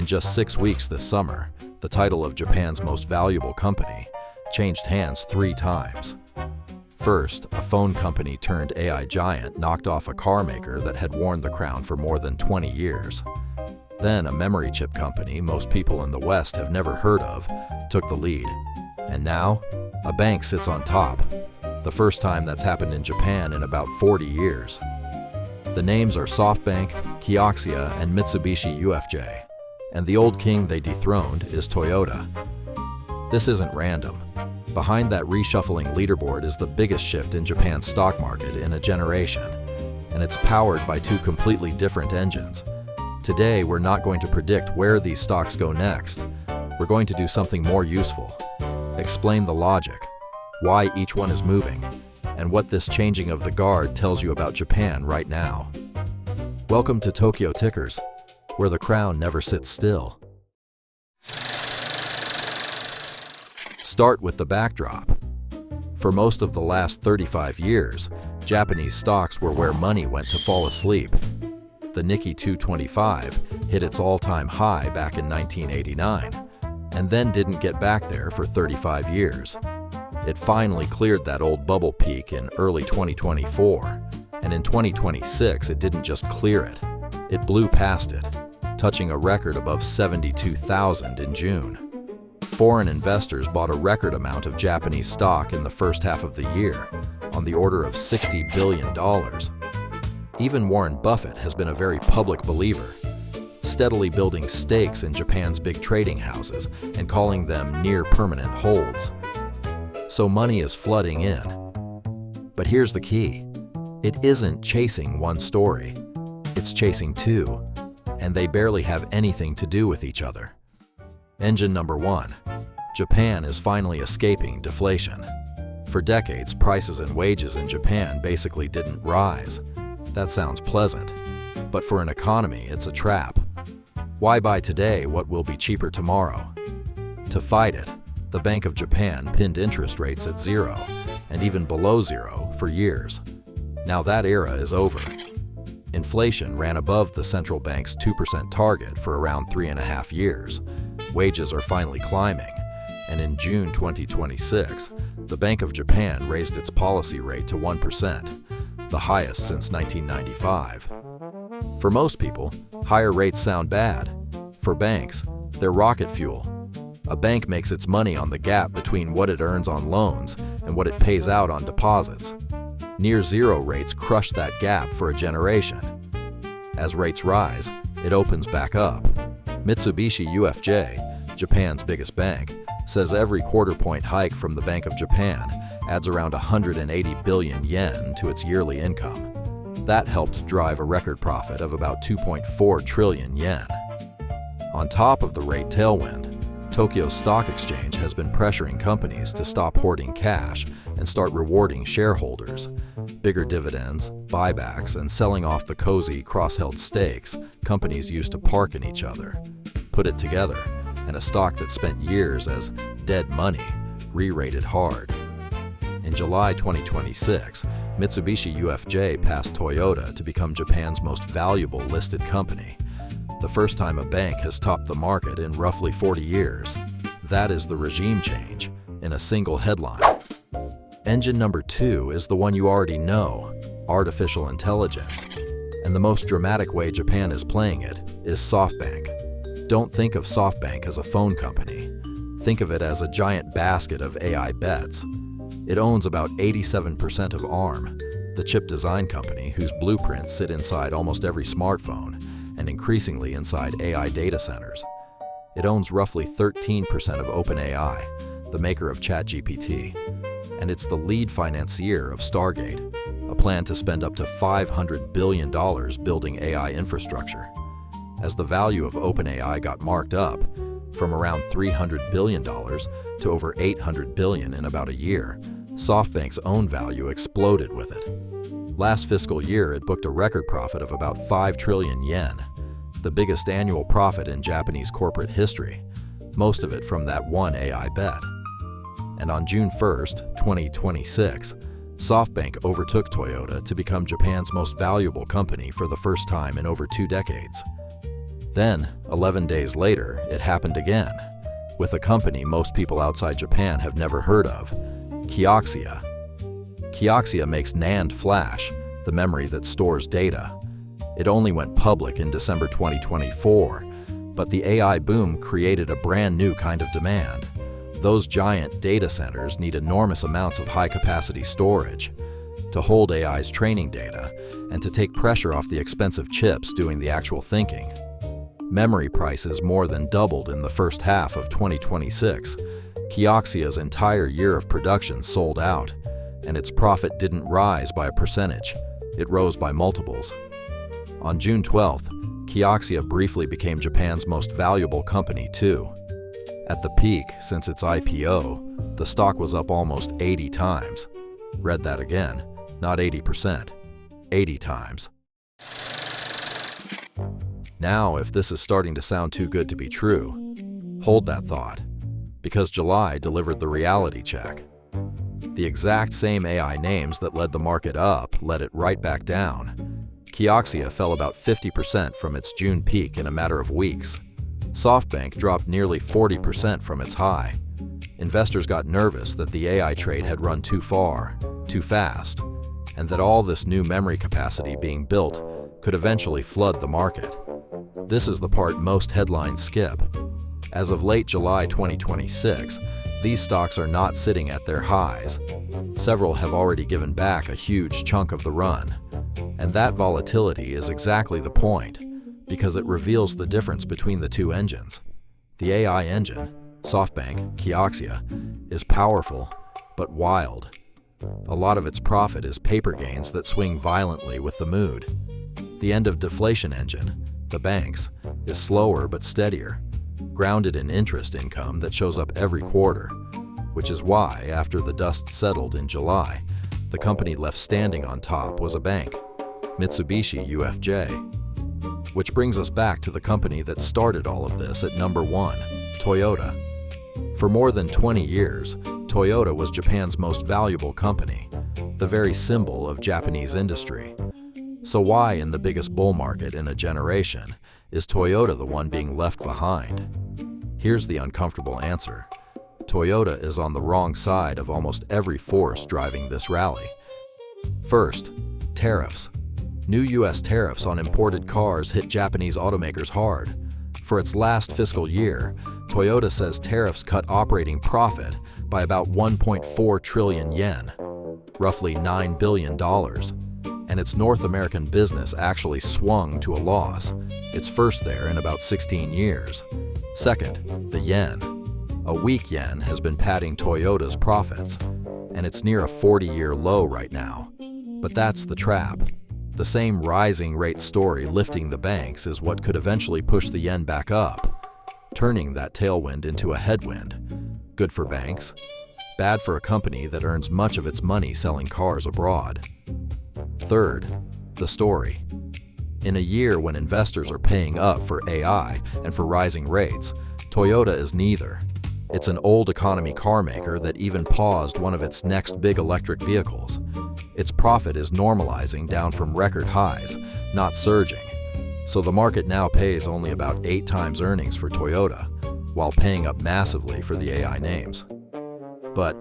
just 6 weeks this summer, the title of Japan's most valuable company changed hands 3 times. First, a phone company turned AI giant knocked off a car maker that had worn the crown for more than 20 years. Then a memory chip company most people in the West have never heard of took the lead. And now, a bank sits on top. The first time that's happened in Japan in about 40 years. The names are SoftBank, Kioxia, and Mitsubishi UFJ. And the old king they dethroned is Toyota. This isn't random. Behind that reshuffling leaderboard is the biggest shift in Japan's stock market in a generation. And it's powered by 2 completely different engines. Today, we're not going to predict where these stocks go next. We're going to do something more useful. Explain the logic, why each one is moving, and what this changing of the guard tells you about Japan right now. Welcome to Tokyo Tickers, where the crown never sits still. Start with the backdrop. For most of the last 35 years, Japanese stocks were where money went to fall asleep. The Nikkei 225 hit its all-time high back in 1989, and then didn't get back there for 35 years. It finally cleared that old bubble peak in early 2024, and in 2026 it didn't just clear it, it blew past it, touching a record above 72,000 in June. Foreign investors bought a record amount of Japanese stock in the first half of the year, on the order of $60 billion. Even Warren Buffett has been a very public believer, steadily building stakes in Japan's big trading houses and calling them near-permanent holds. So money is flooding in. But here's the key. It isn't chasing one story. It's chasing 2, and they barely have anything to do with each other. Engine number 1. Japan is finally escaping deflation. For decades, prices and wages in Japan basically didn't rise. That sounds pleasant, but for an economy, it's a trap. Why buy today what will be cheaper tomorrow? To fight it, the Bank of Japan pinned interest rates at 0, and even below 0 for years. Now that era is over. Inflation ran above the central bank's 2% target for around 3.5 years. Wages are finally climbing, and in June 2026, the Bank of Japan raised its policy rate to 1%, the highest since 1995. For most people, higher rates sound bad. For banks, they're rocket fuel. A bank makes its money on the gap between what it earns on loans and what it pays out on deposits. Near zero rates crush that gap for a generation. As rates rise, it opens back up. Mitsubishi UFJ, Japan's biggest bank, says every quarter-point hike from the Bank of Japan adds around 180 billion yen to its yearly income. That helped drive a record profit of about 2.4 trillion yen. On top of the rate tailwind, Tokyo Stock Exchange has been pressuring companies to stop hoarding cash and start rewarding shareholders. Bigger dividends, buybacks, and selling off the cozy cross-held stakes companies used to park in each other. Put it together, and a stock that spent years as dead money re-rated hard. In July 2026, Mitsubishi UFJ passed Toyota to become Japan's most valuable listed company. The first time a bank has topped the market in roughly 40 years. That is the regime change, in a single headline. Engine number 2 is the one you already know, artificial intelligence. And the most dramatic way Japan is playing it is SoftBank. Don't think of SoftBank as a phone company. Think of it as a giant basket of AI bets. It owns about 87% of ARM, the chip design company whose blueprints sit inside almost every smartphone and increasingly inside AI data centers. It owns roughly 13% of OpenAI, the maker of ChatGPT, and it's the lead financier of Stargate, a plan to spend up to $500 billion building AI infrastructure. As the value of OpenAI got marked up, from around $300 billion to over $800 billion in about a year, SoftBank's own value exploded with it. Last fiscal year, it booked a record profit of about 5 trillion yen, the biggest annual profit in Japanese corporate history, most of it from that one AI bet. And on June 1st, 2026, SoftBank overtook Toyota to become Japan's most valuable company for the first time in over 2 decades. Then, 11 days later, it happened again, with a company most people outside Japan have never heard of, Kioxia. Kioxia makes NAND flash, the memory that stores data. It only went public in December 2024, but the AI boom created a brand new kind of demand. Those giant data centers need enormous amounts of high-capacity storage to hold AI's training data and to take pressure off the expensive chips doing the actual thinking. Memory prices more than doubled in the first half of 2026. Kioxia's entire year of production sold out, and its profit didn't rise by a percentage, it rose by multiples. On June 12th, Kioxia briefly became Japan's most valuable company too. At the peak, since its IPO, the stock was up almost 80 times. Read that again, not 80%, 80 times. Now, if this is starting to sound too good to be true, hold that thought, because July delivered the reality check. The exact same AI names that led the market up led it right back down. Kioxia fell about 50% from its June peak in a matter of weeks. SoftBank dropped nearly 40% from its high. Investors got nervous that the AI trade had run too far, too fast, and that all this new memory capacity being built could eventually flood the market. This is the part most headlines skip. As of late July 2026, these stocks are not sitting at their highs. Several have already given back a huge chunk of the run. And that volatility is exactly the point, because it reveals the difference between the two engines. The AI engine, SoftBank, Kioxia, is powerful, but wild. A lot of its profit is paper gains that swing violently with the mood. The end of deflation engine, the banks, is slower but steadier, grounded in interest income that shows up every quarter, which is why, after the dust settled in July, the company left standing on top was a bank, Mitsubishi UFJ. Which brings us back to the company that started all of this at number 1, Toyota. For more than 20 years, Toyota was Japan's most valuable company, the very symbol of Japanese industry. So why, in the biggest bull market in a generation, is Toyota the one being left behind? Here's the uncomfortable answer. Toyota is on the wrong side of almost every force driving this rally. First, tariffs. New U.S. tariffs on imported cars hit Japanese automakers hard. For its last fiscal year, Toyota says tariffs cut operating profit by about 1.4 trillion yen, roughly $9 billion. And its North American business actually swung to a loss, its first there in about 16 years. Second, the yen. A weak yen has been padding Toyota's profits, and it's near a 40-year low right now. But that's the trap. The same rising rate story lifting the banks is what could eventually push the yen back up, turning that tailwind into a headwind. Good for banks, bad for a company that earns much of its money selling cars abroad. Third, the story. In a year when investors are paying up for AI and for rising rates, Toyota is neither. It's an old economy car maker that even paused one of its next big electric vehicles. Its profit is normalizing down from record highs, not surging. So the market now pays only about 8 times earnings for Toyota, while paying up massively for the AI names. But,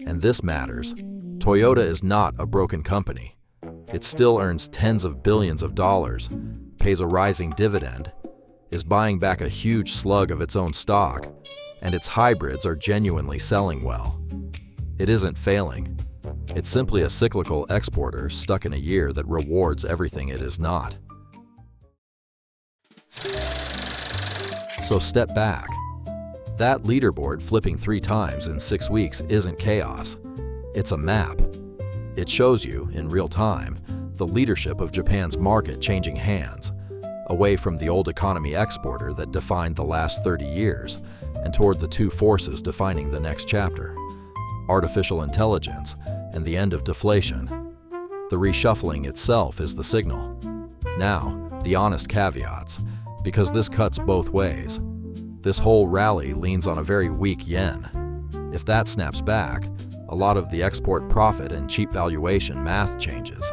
and this matters, Toyota is not a broken company. It still earns tens of billions of dollars, pays a rising dividend, is buying back a huge slug of its own stock, and its hybrids are genuinely selling well. It isn't failing. It's simply a cyclical exporter stuck in a year that rewards everything it is not. So step back. That leaderboard flipping 3 times in 6 weeks isn't chaos. It's a map. It shows you, in real time, the leadership of Japan's market changing hands, away from the old economy exporter that defined the last 30 years, and toward the 2 forces defining the next chapter: artificial intelligence and the end of deflation. The reshuffling itself is the signal. Now, the honest caveats, because this cuts both ways. This whole rally leans on a very weak yen. If that snaps back, a lot of the export profit and cheap valuation math changes.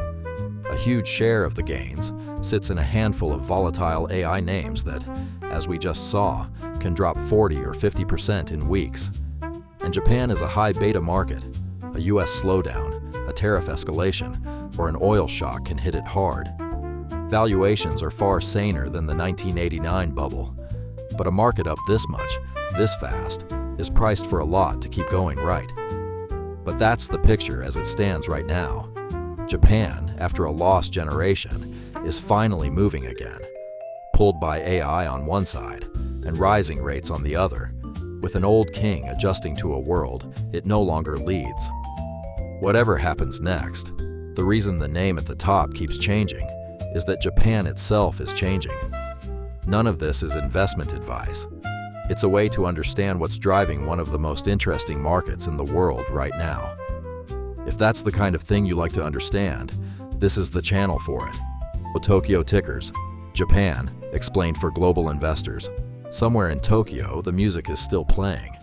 A huge share of the gains, sits in a handful of volatile AI names that, as we just saw, can drop 40 or 50% in weeks. And Japan is a high beta market. A US slowdown, a tariff escalation, or an oil shock can hit it hard. Valuations are far saner than the 1989 bubble, but a market up this much, this fast, is priced for a lot to keep going right. But that's the picture as it stands right now. Japan, after a lost generation, is finally moving again, pulled by AI on one side and rising rates on the other, with an old king adjusting to a world it no longer leads. Whatever happens next, the reason the name at the top keeps changing is that Japan itself is changing. None of this is investment advice. It's a way to understand what's driving one of the most interesting markets in the world right now. If that's the kind of thing you like to understand, this is the channel for it. Tokyo tickers. Japan, explained for global investors. Somewhere in Tokyo, the music is still playing.